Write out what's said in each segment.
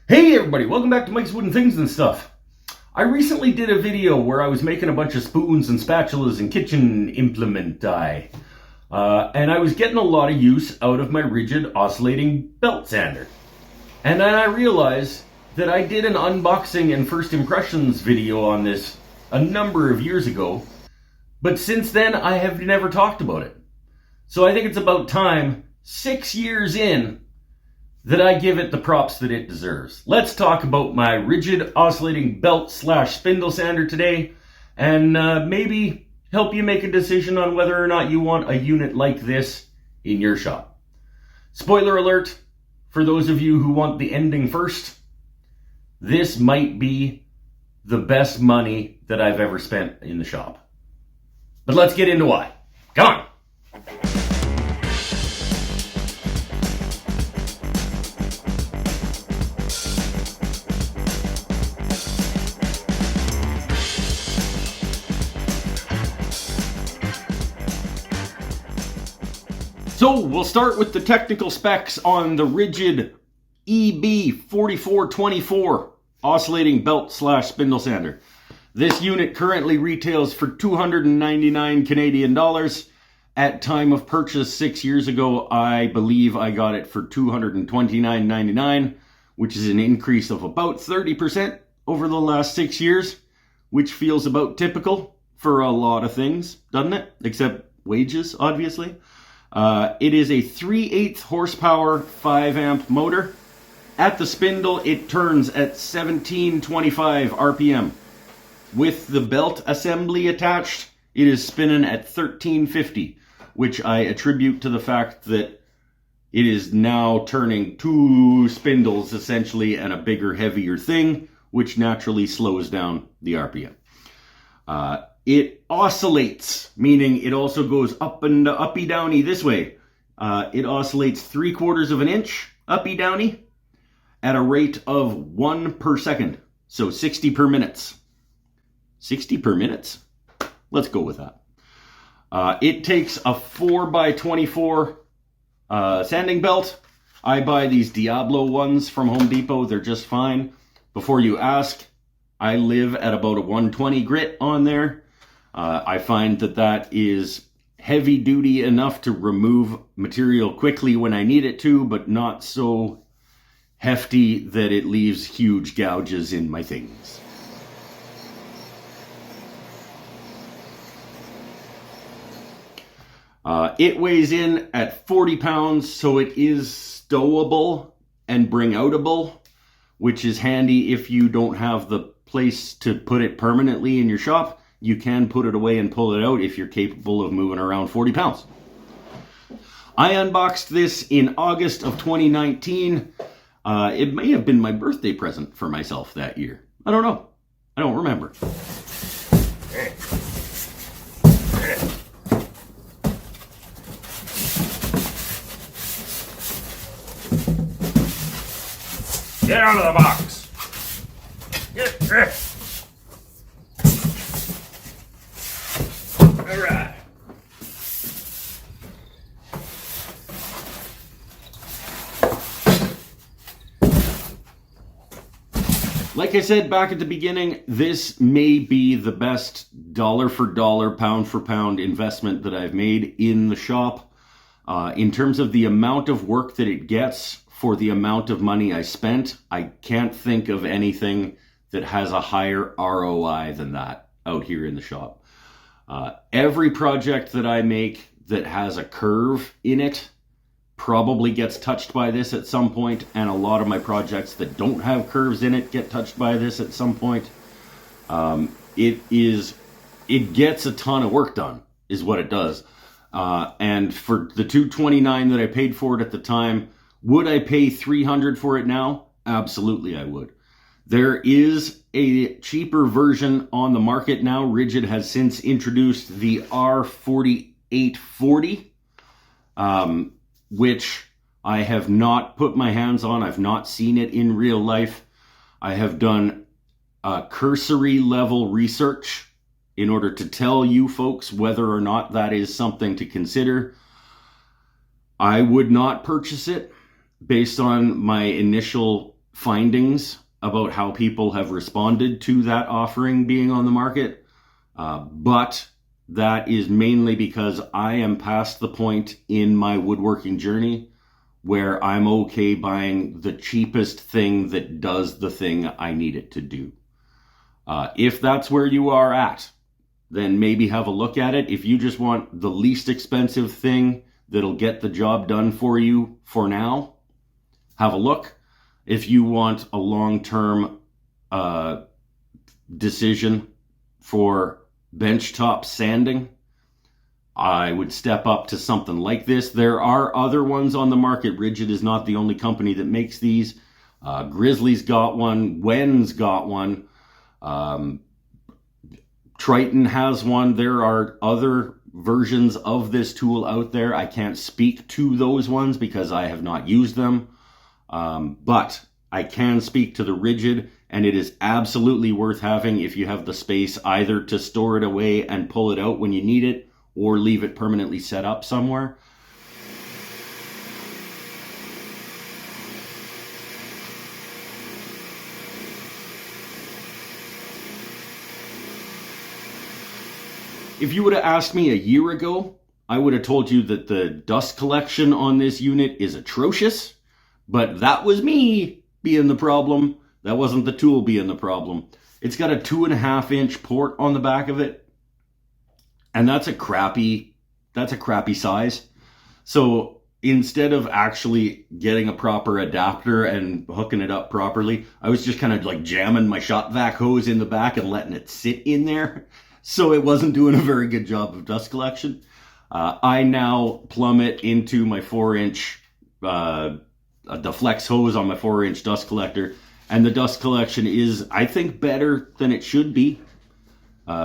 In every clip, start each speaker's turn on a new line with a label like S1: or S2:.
S1: Hey everybody, welcome back to Mike's Wooden Things and Stuff. I recently did a video where I was making a bunch of spoons and spatulas and kitchen implement and I was getting a lot of use out of my Ridgid oscillating belt sander. And then I realized that I did an unboxing and first impressions video on this a number of years ago, but since then I have never talked about it. So I think it's about time, 6 years in, that I give it the props that it deserves. Let's talk about my Ridgid oscillating belt / spindle sander today, and maybe help you make a decision on whether or not you want a unit like this in your shop. Spoiler alert, for those of you who want the ending first, this might be the best money that I've ever spent in the shop. But let's get into why. Come on. So we'll start with the technical specs on the Ridgid EB4424 oscillating belt / spindle sander. This unit currently retails for $299 Canadian dollars. At time of purchase 6 years ago, I believe I got it for $229.99, which is an increase of about 30% over the last 6 years, which feels about typical for a lot of things, doesn't it? Except wages, obviously. It is a 3/8 horsepower 5 amp motor. At the spindle, it turns at 1725 RPM. With the belt assembly attached, it is spinning at 1350, which I attribute to the fact that it is now turning 2 spindles essentially and a bigger, heavier thing, which naturally slows down the RPM. It oscillates, meaning it also goes up and uppy downy this way. It oscillates 3/4 of an inch uppy downy at a rate of 1 per second. So 60 per minute. 60 per minute? Let's go with that. It takes a 4x24 sanding belt. I buy these Diablo ones from Home Depot. They're just fine. Before you ask, I live at about a 120 grit on there. I find that is heavy duty enough to remove material quickly when I need it to, but not so hefty that it leaves huge gouges in my things. It weighs in at 40 pounds, so it is stowable and bring outable, which is handy if you don't have the place to put it permanently in your shop. You can put it away and pull it out if you're capable of moving around 40 pounds. I unboxed this in August of 2019. It may have been my birthday present for myself that year. I don't know. I don't remember. Get out of the box. Get. All right. Like I said back at the beginning, this may be the best dollar for dollar, pound for pound investment that I've made in the shop. In terms of the amount of work that it gets for the amount of money I spent, I can't think of anything that has a higher ROI than that out here in the shop. Every project that I make that has a curve in it probably gets touched by this at some point, and a lot of my projects that don't have curves in it get touched by this at some point. It gets a ton of work done, is what it does. And for the $229 that I paid for it at the time, would I pay $300 for it now? Absolutely I would. There is a cheaper version on the market now. Ridgid has since introduced the R4840, which I have not put my hands on. I've not seen it in real life. I have done cursory level research in order to tell you folks whether or not that is something to consider. I would not purchase it based on my initial findings about how people have responded to that offering being on the market, but that is mainly because I am past the point in my woodworking journey where I'm okay buying the cheapest thing that does the thing I need it to do. If that's where you are at, then maybe have a look at it. If you just want the least expensive thing that'll get the job done for you for now, have a look. If you want a long-term decision for benchtop sanding, I would step up to something like this. There are other ones on the market. Ridgid is not the only company that makes these. Grizzly's got one. Wen's got one. Triton has one. There are other versions of this tool out there. I can't speak to those ones because I have not used them. But I can speak to the Ridgid, and it is absolutely worth having if you have the space either to store it away and pull it out when you need it, or leave it permanently set up somewhere. If you would have asked me a year ago, I would have told you that the dust collection on this unit is atrocious, but that was me being the problem. That wasn't the tool being the problem. It's got a 2.5-inch port on the back of it, and that's a crappy size. So instead of actually getting a proper adapter and hooking it up properly, I was just kind of like jamming my shop vac hose in the back and letting it sit in there. So it wasn't doing a very good job of dust collection. I now plumb it into my 4-inch, the flex hose on my 4-inch dust collector. And the dust collection is, I think, better than it should be.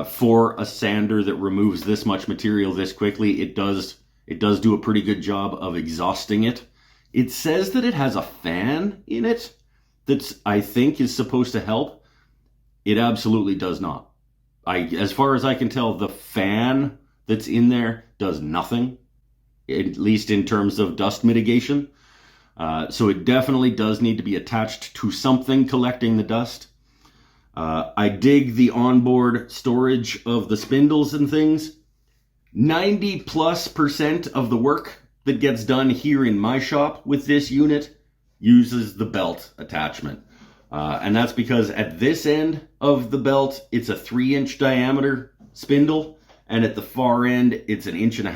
S1: For a sander that removes this much material this quickly, it does do a pretty good job of exhausting it. It says that it has a fan in it that's, I think, is supposed to help. It absolutely does not. As far as I can tell, the fan that's in there does nothing, at least in terms of dust mitigation. So it definitely does need to be attached to something collecting the dust. I dig the onboard storage of the spindles and things. 90+% of the work that gets done here in my shop with this unit uses the belt attachment. And that's because at this end of the belt, it's a 3-inch diameter spindle, and at the far end, it's 1.5 inches.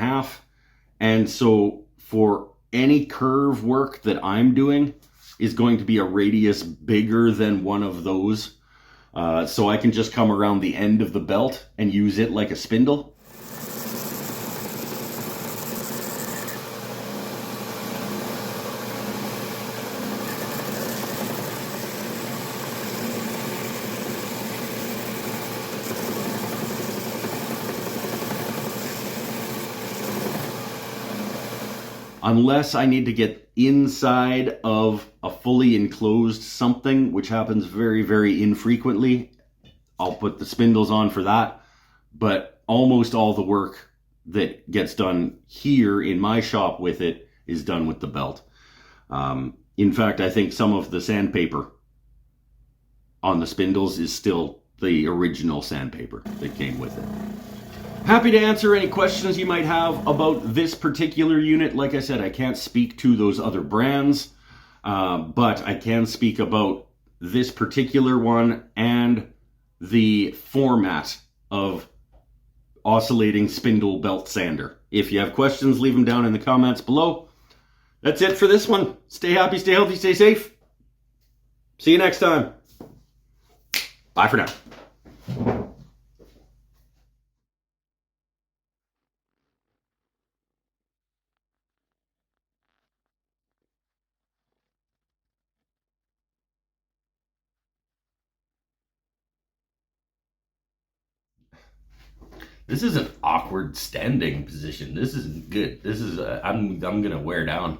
S1: And so for any curve work that I'm doing is going to be a radius bigger than one of those. So I can just come around the end of the belt and use it like a spindle. Unless I need to get inside of a fully enclosed something, which happens very, very infrequently, I'll put the spindles on for that. But almost all the work that gets done here in my shop with it is done with the belt. In fact, I think some of the sandpaper on the spindles is still the original sandpaper that came with it. Happy to answer any questions you might have about this particular unit. Like I said, I can't speak to those other brands, but I can speak about this particular one and the format of oscillating spindle belt sander. If you have questions, leave them down in the comments below. That's it for this one. Stay happy, stay healthy, stay safe. See you next time. Bye for now. This is an awkward standing position. This isn't good. This is, I'm gonna wear down.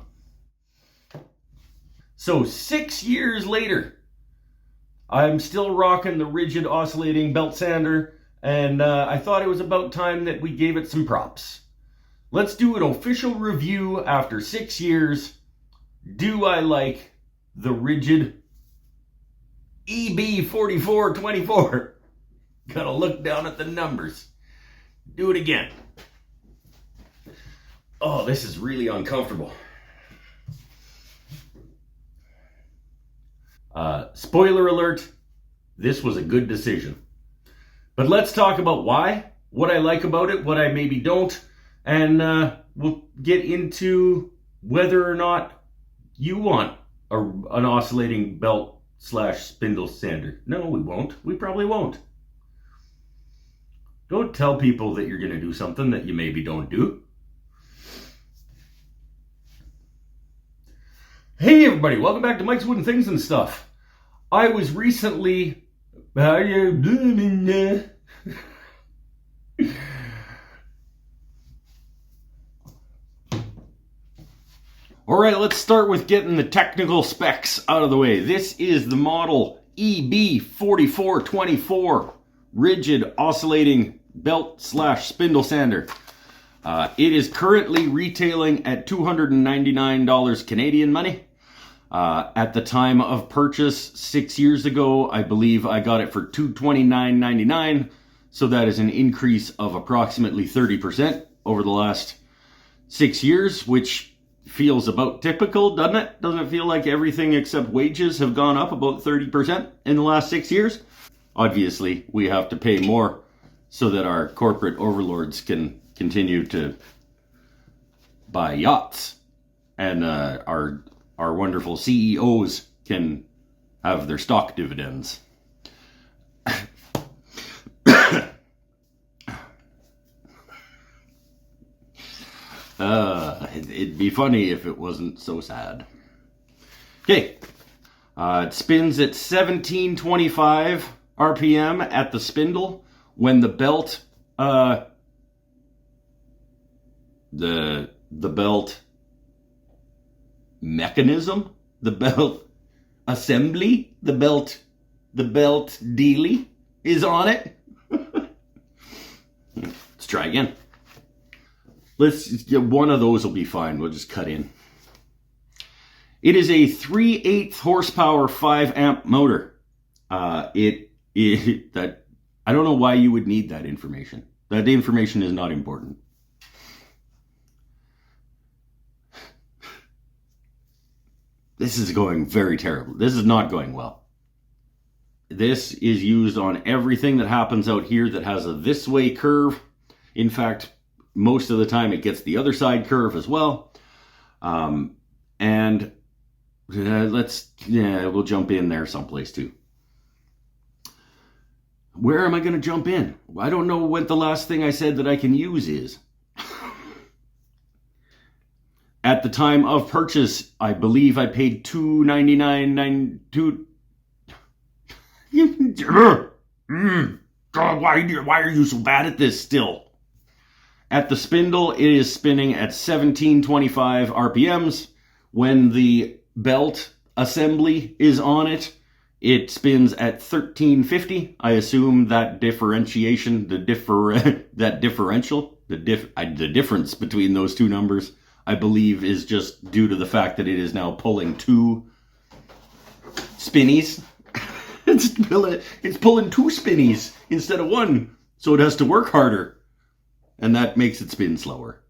S1: So 6 years later, I'm still rocking the Ridgid oscillating belt sander, and I thought it was about time that we gave it some props. Let's do an official review after 6 years. Do I like the Ridgid EB4424. Gotta look down at the numbers. Do it again. Oh, this is really uncomfortable. Spoiler alert, this was a good decision. But let's talk about why, what I like about it, what I maybe don't, and we'll get into whether or not you want an oscillating belt / spindle sander. No, we won't. We probably won't. Don't tell people that you're going to do something that you maybe don't do. Hey everybody, welcome back to Mike's Wooden Things and Stuff. I was recently... Alright, let's start with getting the technical specs out of the way. This is the model EB4424 Ridgid Oscillating Belt / Spindle Sander. It is currently retailing at $299 Canadian money. At the time of purchase 6 years ago, I believe I got it for $229.99. So that is an increase of approximately 30% over the last 6 years, which feels about typical, doesn't it? Doesn't it feel like everything except wages have gone up about 30% in the last 6 years? Obviously, we have to pay more so that our corporate overlords can continue to buy yachts, and our wonderful CEOs can have their stock dividends. It'd be funny if it wasn't so sad. Okay, it spins at 1725 RPM at the spindle when the belt, the belt mechanism, the belt assembly, the belt dealy is on it. Let's try again. Let's get one of those will be fine. We'll just cut in. It is a 3/8 horsepower 5 amp motor. That I don't know why you would need that information. That information is not important. This is going very terrible. This is not going well. This is used on everything that happens out here that has a this way curve. In fact, most of the time it gets the other side curve as well. And we'll jump in there someplace too. Where am I going to jump in? I don't know what the last thing I said that I can use is. At the time of purchase, I believe I paid $299.92. God, why are you so bad at this still? At the spindle, it is spinning at 1725 RPMs. When the belt assembly is on it, it spins at 1350. I assume that differentiation, the difference between those two numbers, I believe, is just due to the fact that it is now pulling two spinnies. It's pulling two spinnies instead of one, so it has to work harder. And that makes it spin slower.